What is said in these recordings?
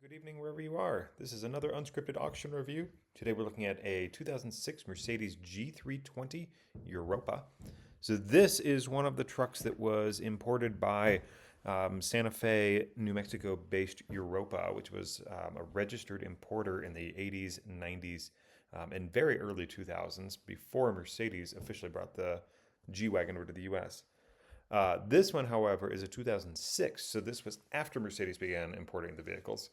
Good evening, wherever you are. This is another unscripted auction review. Today we're looking at a 2006 Mercedes G320 Europa. So this is one of the trucks that was imported by Santa Fe, New Mexico-based Europa, which was a registered importer in the 80s, 90s, and very early 2000s before Mercedes officially brought the G-Wagen over to the US. This one, however, is a 2006, so this was after Mercedes began importing the vehicles.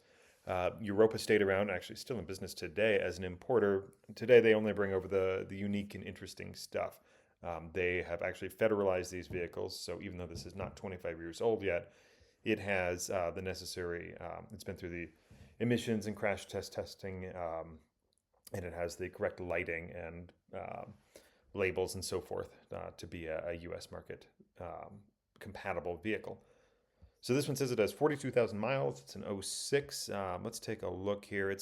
Europa stayed around, actually still in business today as an importer. Today they only bring over the unique and interesting stuff. They have actually federalized these vehicles, so even though this is not 25 years old yet, it has the necessary, it's been through the emissions and crash test testing, and it has the correct lighting and labels and so forth to be a US market compatible vehicle. So this one says it has 42,000 miles. It's an '06. Let's take a look here.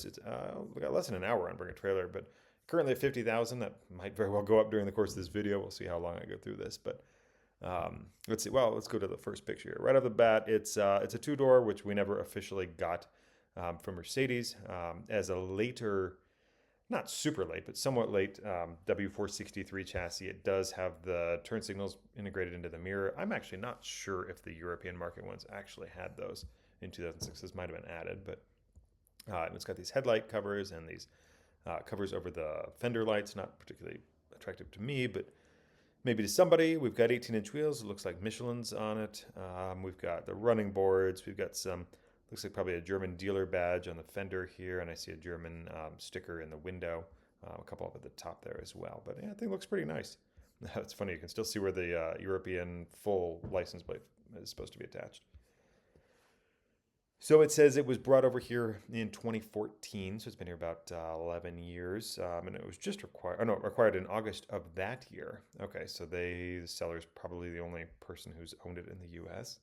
We got less than an hour on Bring a Trailer, but currently at 50,000. That might very well go up during the course of this video. We'll see how long I go through this, but let's see. Well, let's go to the first picture here. Right off the bat, it's a two-door, which we never officially got from Mercedes. As a later, not super late, but somewhat late W463 chassis. It does have the turn signals integrated into the mirror. I'm actually not sure if the European market ones actually had those in 2006. This might have been added, but it's got these headlight covers and these covers over the fender lights. Not particularly attractive to me, but maybe to somebody. We've got 18-inch wheels. It looks like Michelin's on it. We've got the running boards. We've got some, looks like probably a German dealer badge on the fender here, and I see a German sticker in the window, a couple up at the top there as well. But yeah, I think it looks pretty nice. It's funny, you can still see where the European full license plate is supposed to be attached. So it says it was brought over here in 2014, so it's been here about 11 years, and it was just acquired in August of that year. Okay, so the seller's probably the only person who's owned it in the U.S.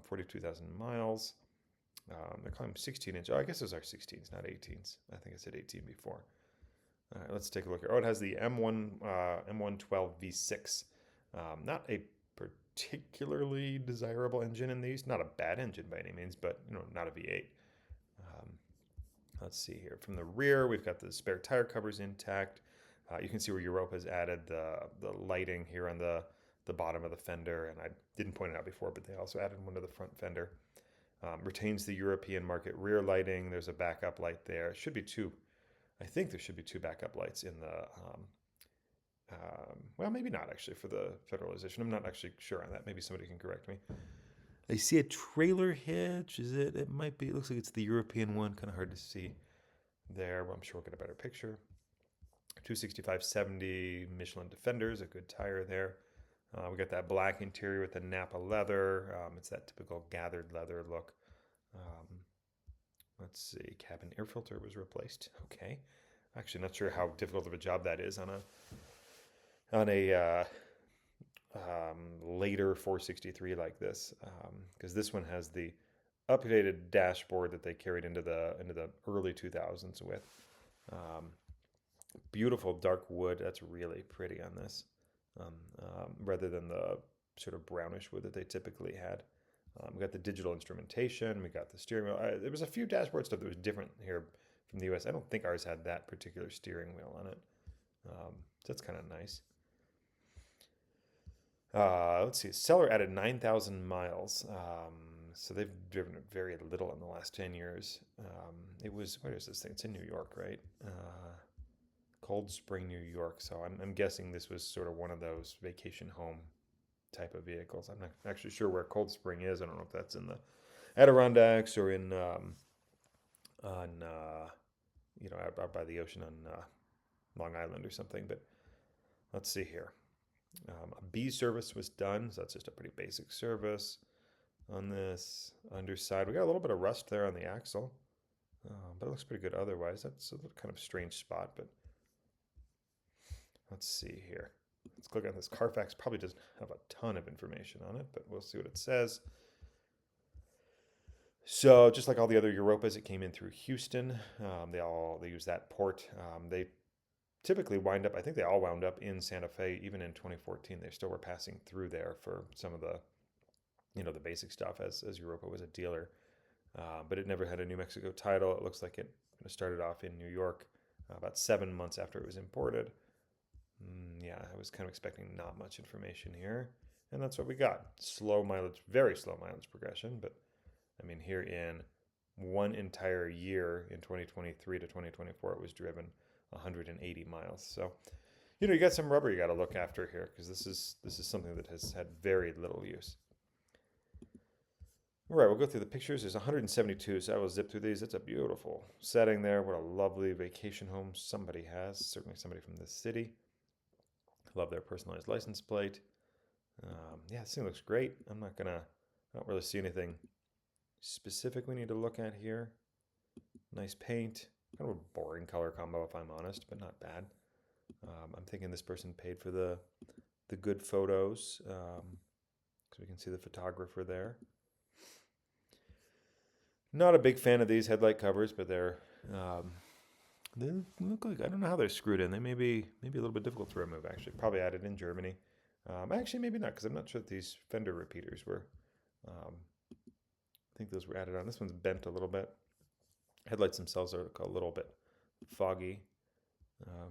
42,000 miles. They're calling them 16-inch. Oh, I guess those are 16s, not 18s. I think I said 18 before. All right, let's take a look here. Oh, it has the M112 V6. Not a particularly desirable engine in these. Not a bad engine by any means, but not a V8. Let's see here. From the rear, we've got the spare tire covers intact. You can see where Europa has added the lighting here on the bottom of the fender, and I didn't point it out before, but they also added one to the front fender. Retains the European market rear lighting. There's a backup light there. Should be two. I think there should be two backup lights in the, well, maybe not actually for the federalization. I'm not actually sure on that. Maybe somebody can correct me. I see a trailer hitch. Is it? It might be. It looks like it's the European one. Kind of hard to see there. Well, I'm sure we'll get a better picture. 265/70 Michelin Defenders, a good tire there. We got that black interior with the Napa leather. It's that typical gathered leather look. Let's see, cabin air filter was replaced. Okay, actually not sure how difficult of a job that is on a later 463 like this, because this one has the updated dashboard that they carried into the early 2000s with. Beautiful dark wood. That's really pretty on this. Rather than the sort of brownish wood that they typically had. We got the digital instrumentation. We got the steering wheel. There was a few dashboard stuff that was different here from the US. I don't think ours had that particular steering wheel on it. So that's kind of nice. Let's see. Seller added 9,000 miles. So they've driven it very little in the last 10 years. Where is this thing? It's in New York, right? Cold Spring, New York. So I'm guessing this was sort of one of those vacation home type of vehicles. I'm not actually sure where Cold Spring is. I don't know if that's in the Adirondacks or in out by the ocean on Long Island or something. But let's see here. A B service was done, so that's just a pretty basic service on this underside. We got a little bit of rust there on the axle, but it looks pretty good otherwise. That's a kind of strange spot, but let's see here. Let's click on this. Carfax probably doesn't have a ton of information on it, but we'll see what it says. So just like all the other Europas, it came in through Houston. They use that port. They typically I think they all wound up in Santa Fe. Even in 2014, they still were passing through there for some of the, the basic stuff as Europa was a dealer. but it never had a New Mexico title. It looks like it started off in New York about 7 months after it was imported. Yeah, I was kind of expecting not much information here, and that's what we got. Slow mileage, very slow mileage progression, but I mean, here in one entire year in 2023 to 2024, it was driven 180 miles. So, you got some rubber you got to look after here because this is something that has had very little use. All right, we'll go through the pictures. There's 172, so I will zip through these. It's a beautiful setting there. What a lovely vacation home somebody has. Certainly somebody from this city. Love their personalized license plate. Yeah, this thing looks great. I don't really see anything specific we need to look at here. Nice paint. Kind of a boring color combo if I'm honest, but not bad. I'm thinking this person paid for the good photos, so we can see the photographer there. Not a big fan of these headlight covers, but they look like, I don't know how they're screwed in. They may be a little bit difficult to remove, actually. Probably added in Germany. Actually, maybe not, because I'm not sure that these fender repeaters were. I think those were added on. This one's bent a little bit. Headlights themselves are a little bit foggy.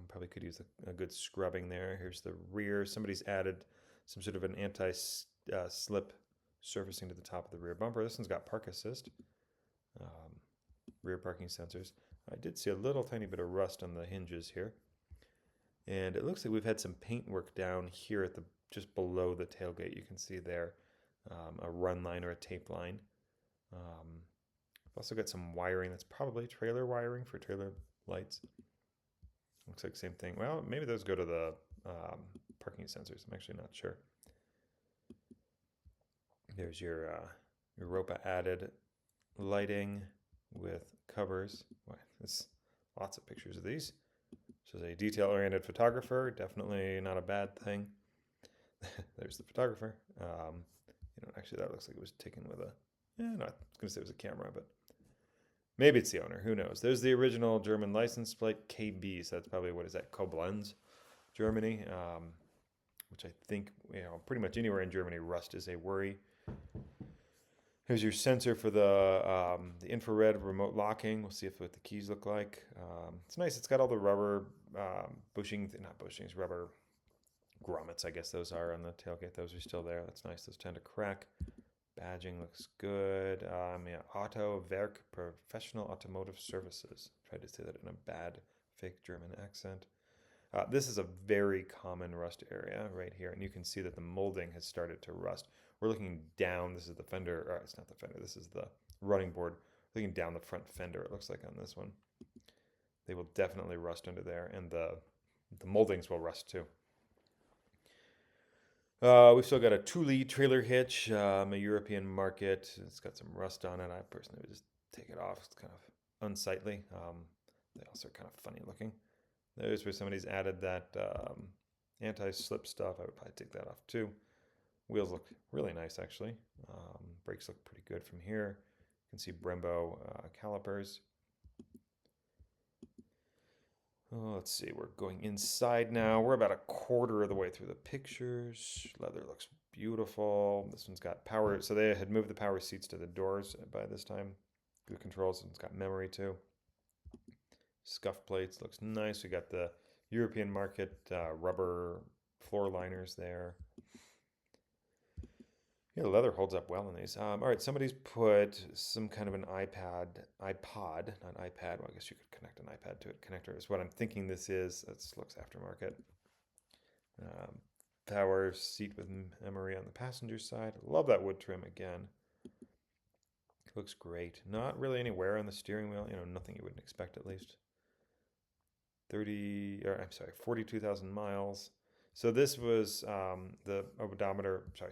Probably could use a good scrubbing there. Here's the rear. Somebody's added some sort of an anti-slip surfacing to the top of the rear bumper. This one's got park assist. Rear parking sensors. I did see a little tiny bit of rust on the hinges here. And it looks like we've had some paint work down here at just below the tailgate. You can see there a run line or a tape line. I've also got some wiring that's probably trailer wiring for trailer lights. Looks like same thing. Well, maybe those go to the parking sensors. I'm actually not sure. There's your Europa added lighting with covers. There's lots of pictures of these. This is a detail-oriented photographer. Definitely not a bad thing. There's the photographer. Actually, that looks like it was taken with a. Yeah, no, I was going to say it was a camera, but maybe it's the owner. Who knows? There's the original German license plate, KB. So that's probably, what is that? Koblenz, Germany. Which I think, pretty much anywhere in Germany, rust is a worry. Here's your sensor for the infrared remote locking. We'll see what the keys look like. It's nice. It's got all the rubber rubber grommets, I guess those are on the tailgate. Those are still there. That's nice. Those tend to crack. Badging looks good. Auto Werk Professional Automotive Services. Tried to say that in a bad fake German accent. This is a very common rust area right here, and you can see that the molding has started to rust. We're looking down. This is the fender. Or it's not the fender. This is the running board. Looking down the front fender, it looks like on this one. They will definitely rust under there, and the moldings will rust too. We've still got a Thule trailer hitch, a European market. It's got some rust on it. I personally would just take it off. It's kind of unsightly. They also are kind of funny looking. There's where somebody's added that anti-slip stuff. I would probably take that off too. Wheels look really nice, actually. Brakes look pretty good from here. You can see Brembo calipers. Oh, let's see, we're going inside now. We're about a quarter of the way through the pictures. Leather looks beautiful. This one's got power. So they had moved the power seats to the doors by this time. The controls, and it's got memory too. Scuff plates, looks nice. We got the European market rubber floor liners there. Yeah, the leather holds up well in these. All right, somebody's put some kind of an iPod, not iPad. Well, I guess you could connect an iPad to it. Connector is what I'm thinking this is. This looks aftermarket. Power seat with memory on the passenger side. Love that wood trim again. Looks great. Not really any wear on the steering wheel. Nothing you wouldn't expect at least. 42,000 miles. So this was the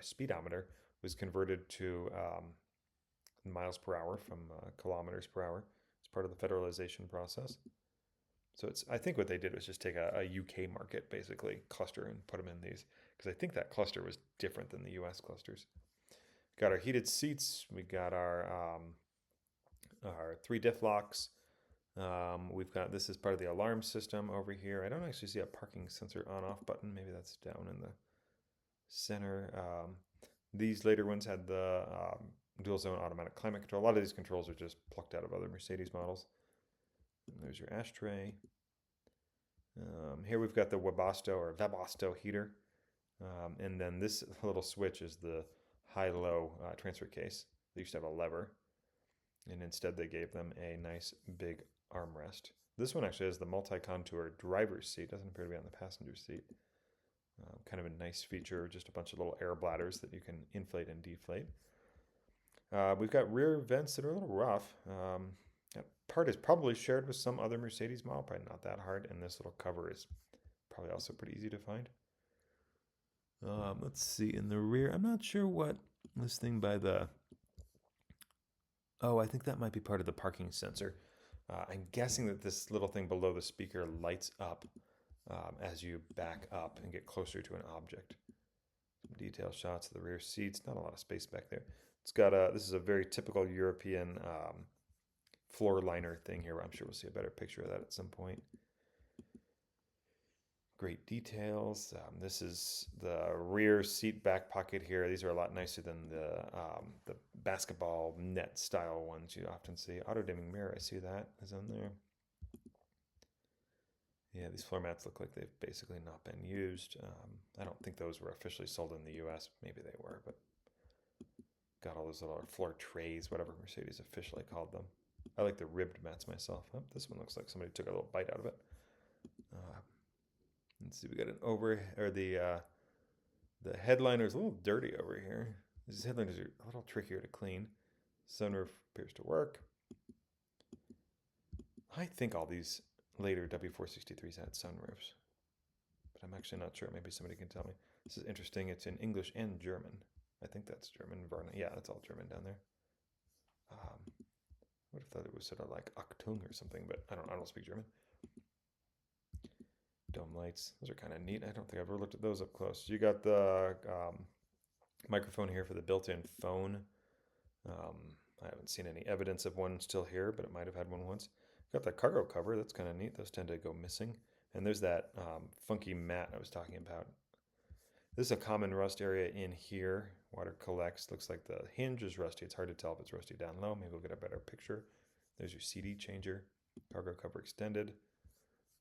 speedometer was converted to miles per hour from kilometers per hour. It's part of the federalization process. So I think what they did was just take a UK market, basically, cluster and put them in these. Because I think that cluster was different than the US clusters. Got our heated seats. We got our 3 diff locks. We've got, this is part of the alarm system over here. I don't actually see a parking sensor on-off button. Maybe that's down in the center. These later ones had the dual zone automatic climate control. A lot of these controls are just plucked out of other Mercedes models. And there's your ashtray. Here we've got the Webasto heater. And then this little switch is the high-low transfer case. They used to have a lever, and instead they gave them a nice big armrest. This one actually has the multi-contour driver's seat. Doesn't appear to be on the passenger seat. Kind of a nice feature, just a bunch of little air bladders that you can inflate and deflate. We've got rear vents that are a little rough. That part is probably shared with some other Mercedes model, probably not that hard, and this little cover is probably also pretty easy to find. Let's see, in the rear, I'm not sure what this thing by the... Oh, I think that might be part of the parking sensor. I'm guessing that this little thing below the speaker lights up as you back up and get closer to an object. Some detail shots of the rear seats. Not a lot of space back there. It's got this is a very typical European floor liner thing here. I'm sure we'll see a better picture of that at some point. Great details. This is the rear seat back pocket here. These are a lot nicer than the basketball net style ones you often see. Auto dimming mirror, I see that is on there. Yeah, these floor mats look like they've basically not been used. I don't think those were officially sold in the US. Maybe they were, but got all those little floor trays, whatever Mercedes officially called them. I like the ribbed mats myself. Oh, this one looks like somebody took a little bite out of it. Let's see, we got the headliner is a little dirty over here. These headliners are a little trickier to clean. Sunroof appears to work. I think all these later W463s had sunroofs, but I'm actually not sure. Maybe somebody can tell me. This is interesting. It's in English and German. I think that's German. Yeah, that's all German down there. I would have thought it was sort of like Achtung or something, but I don't speak German. Dome lights. Those are kind of neat. I don't think I've ever looked at those up close. You got the microphone here for the built-in phone. I haven't seen any evidence of one still here, but it might have had one once. Got the cargo cover. That's kind of neat. Those tend to go missing. And there's that funky mat I was talking about. This is a common rust area in here. Water collects. Looks like the hinge is rusty. It's hard to tell if it's rusty down low. Maybe we'll get a better picture. There's your CD changer. Cargo cover extended.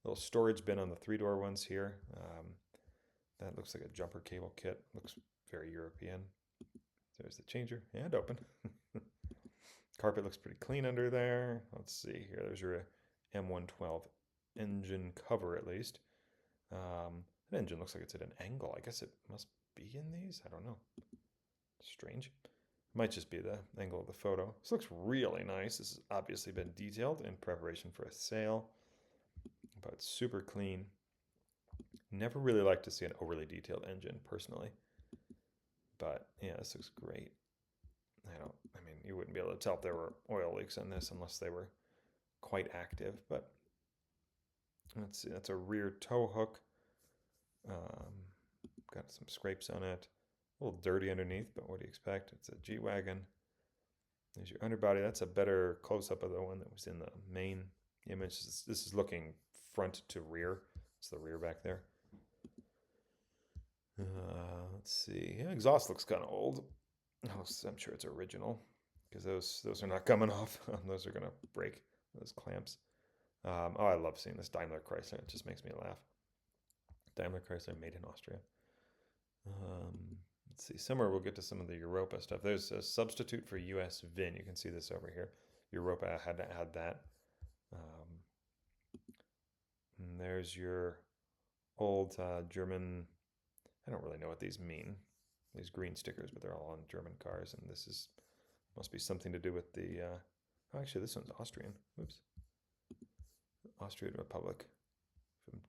Little storage bin on the 3-door ones here. That looks like a jumper cable kit. Looks very European. There's the changer and open. Carpet looks pretty clean under there. Let's see here. There's your M112 engine cover at least. That engine looks like it's at an angle. I guess it must be in these. I don't know. Strange. Might just be the angle of the photo. This looks really nice. This has obviously been detailed in preparation for a sale. But super clean. Never really like to see an overly detailed engine personally. But yeah, this looks great. I mean, you wouldn't be able to tell if there were oil leaks on this unless they were quite active. But let's see, that's a rear tow hook. Got some scrapes on it. A little dirty underneath, but what do you expect? It's a G-Wagen. There's your underbody. That's a better close-up of the one that was in the main image. This is looking front to rear. It's the rear back there. Let's see. Yeah, exhaust looks kind of old. I'm sure it's original because those are not coming off. Those are going to break, those clamps. I love seeing this Daimler Chrysler. It just makes me laugh. Daimler Chrysler made in Austria. Let's see. Somewhere we'll get to some of the Europa stuff. There's a substitute for US VIN. You can see this over here. Europa had to add that. And there's your old German. I don't really know what these mean. These green stickers, but they're all on German cars. And this must be something to do with the. Oh, actually, this one's Austrian. Oops. Austrian Republic. From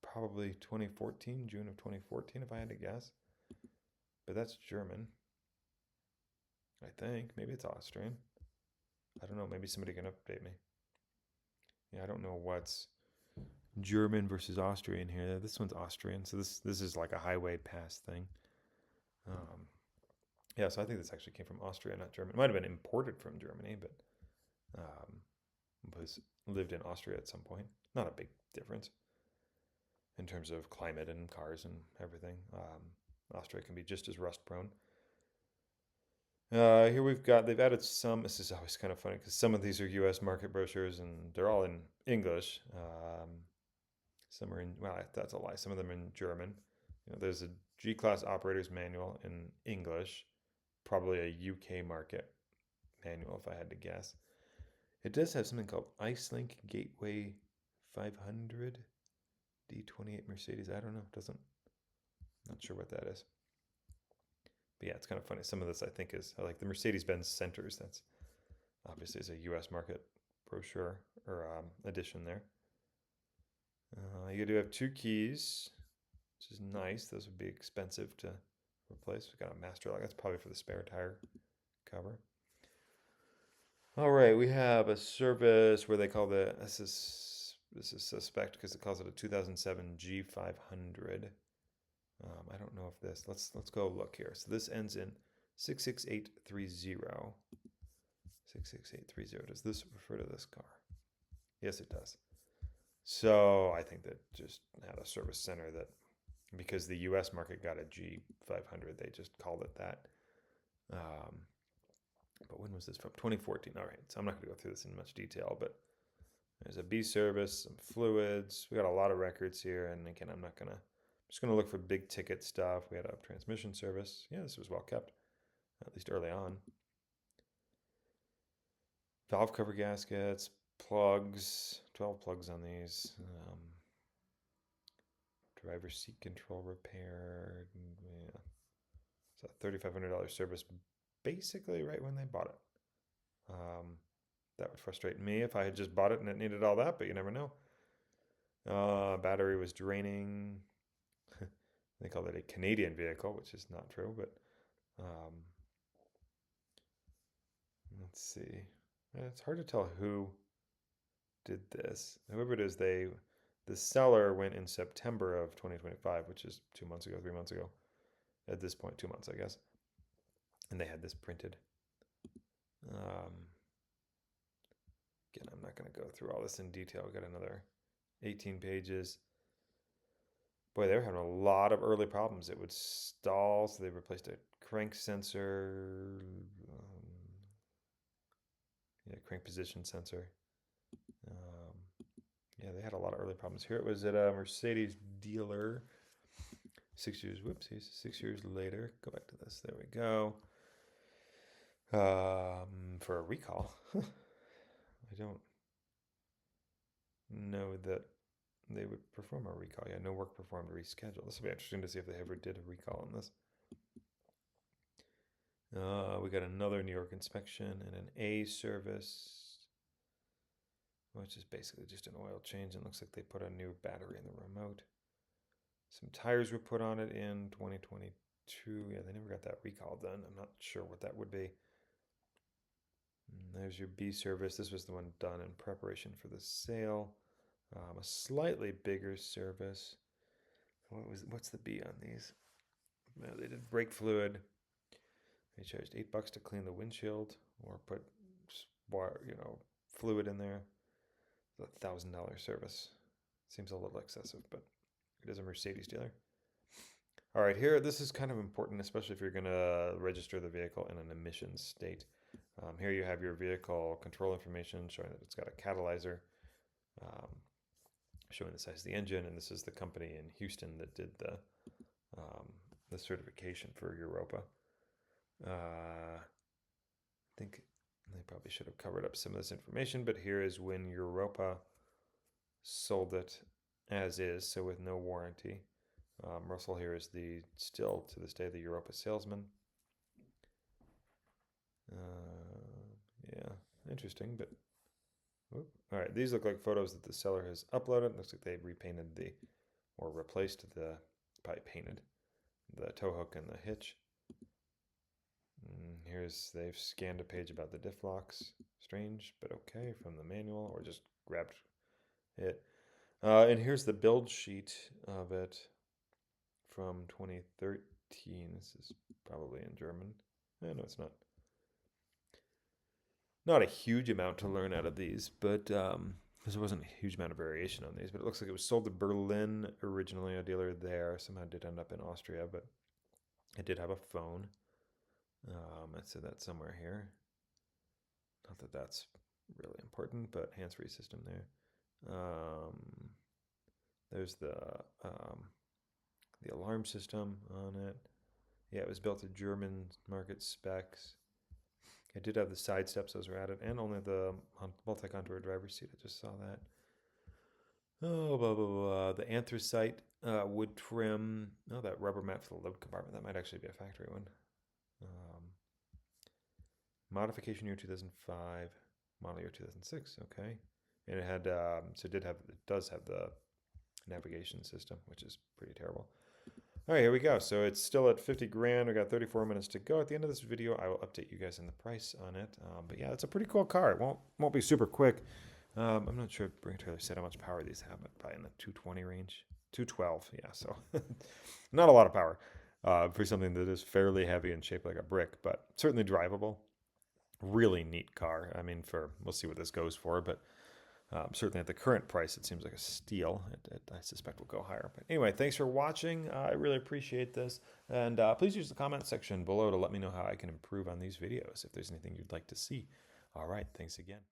probably 2014, June of 2014, if I had to guess. But that's German. I think. Maybe it's Austrian. I don't know. Maybe somebody can update me. Yeah, I don't know what's German versus Austrian here. This one's Austrian, so this is like a highway pass thing. Yeah, so I think this actually came from Austria, not German. It might have been imported from Germany, but was lived in Austria at some point. Not a big difference in terms of climate and cars and everything. Austria can be just as rust prone. Here we've got, they've added some, this is always kind of funny because some of these are US market brochures and they're all in English. Some are in, well, that's a lie. Some of them in German. There's a G-Class Operator's Manual in English, probably a UK market manual if I had to guess. It does have something called IceLink Gateway 500 D28 Mercedes. I don't know. Doesn't, not sure what that is. But yeah, it's kind of funny. Some of this I think is like the Mercedes-Benz Centers. That's obviously is a U.S. market brochure or edition there. You do have two keys, which is nice. Those would be expensive to replace. We've got a master lock. That's probably for the spare tire cover. All right, we have a service where they call this is suspect because it calls it a 2007 G500. I don't know if this. Let's go look here. So this ends in 66830. 66830. Does this refer to this car? Yes, it does. So I think that just had a service center that, because the U.S. market got a G500, they just called it that. But when was this from? 2014. All right, so I'm not going to go through this in much detail, but there's a B service, some fluids. We got a lot of records here, and again, I'm just going to look for big ticket stuff. We had a transmission service. Yeah, this was well kept, at least early on. Valve cover gaskets, plugs, 12 plugs on these. Driver seat control repair. Yeah. So $3,500 service basically right when they bought it. That would frustrate me if I had just bought it and it needed all that, but you never know. Battery was draining. They called it a Canadian vehicle, which is not true, but let's see. It's hard to tell who did this. Whoever it is, the seller went in September of 2025, which is 2 months ago, 3 months ago. At this point, 2 months, I guess. And they had this printed. Again, I'm not going to go through all this in detail. We've got another 18 pages. Boy, they were having a lot of early problems. It would stall, so they replaced a crank sensor, crank position sensor. Yeah, they had a lot of early problems. Here it was at a Mercedes dealer. 6 years, whoopsies, 6 years later. Go back to this. There we go. For a recall. I don't know that they would perform a recall. Yeah, no work performed, reschedule. This will be interesting to see if they ever did a recall on this. We got another New York inspection and an A service, which is basically just an oil change. It looks like they put a new battery in the remote. Some tires were put on it in 2022. Yeah, they never got that recall done. I'm not sure what that would be. And there's your B service. This was the one done in preparation for the sale. A slightly bigger service. What's the B on these? They did brake fluid. They charged $8 to clean the windshield or put fluid in there. It's a $1,000 service. Seems a little excessive, but it is a Mercedes dealer. All right, here, this is kind of important, especially if you're going to register the vehicle in an emissions state. Here you have your vehicle control information showing that it's got a catalyzer, showing the size of the engine, and this is the company in Houston that did the certification for Europa. I think they probably should have covered up some of this information, but here is when Europa sold it as is, so with no warranty. Russell here is still to this day the Europa salesman. Yeah, interesting, but all right, these look like photos that the seller has uploaded. Looks like they repainted or replaced probably painted the tow hook and the hitch. They've scanned a page about the diff locks. Strange, but okay, from the manual, or just grabbed it. And here's the build sheet of it from 2013. This is probably in German. No, it's not. Not a huge amount to learn out of these, but because there wasn't a huge amount of variation on these, but it looks like it was sold to Berlin originally, a dealer there. Somehow it did end up in Austria, but it did have a phone. I'd say that's somewhere here. Not that that's really important, but hands-free system there. There's the alarm system on it. Yeah, it was built to German market specs. I did have the side steps, those were added, and only the multi-contour driver's seat. I just saw that. Oh, blah, blah, blah. The anthracite wood trim. Oh, that rubber mat for the load compartment. That might actually be a factory one. Modification year 2005, model year 2006. Okay, and it had it does have the navigation system, which is pretty terrible. All right, here we go. So it's still at 50 grand. We got 34 minutes to go. At the end of this video, I will update you guys on the price on it. But yeah, it's a pretty cool car. It won't be super quick. I'm not sure if Bring Trailer said how much power these have, but probably in the 220 range. 212, yeah, so not a lot of power for something that is fairly heavy and shaped like a brick, but certainly drivable. Really neat car. I mean, we'll see what this goes for, but certainly at the current price, it seems like a steal. I suspect will go higher. But anyway, thanks for watching. I really appreciate this. And please use the comment section below to let me know how I can improve on these videos if there's anything you'd like to see. All right, thanks again.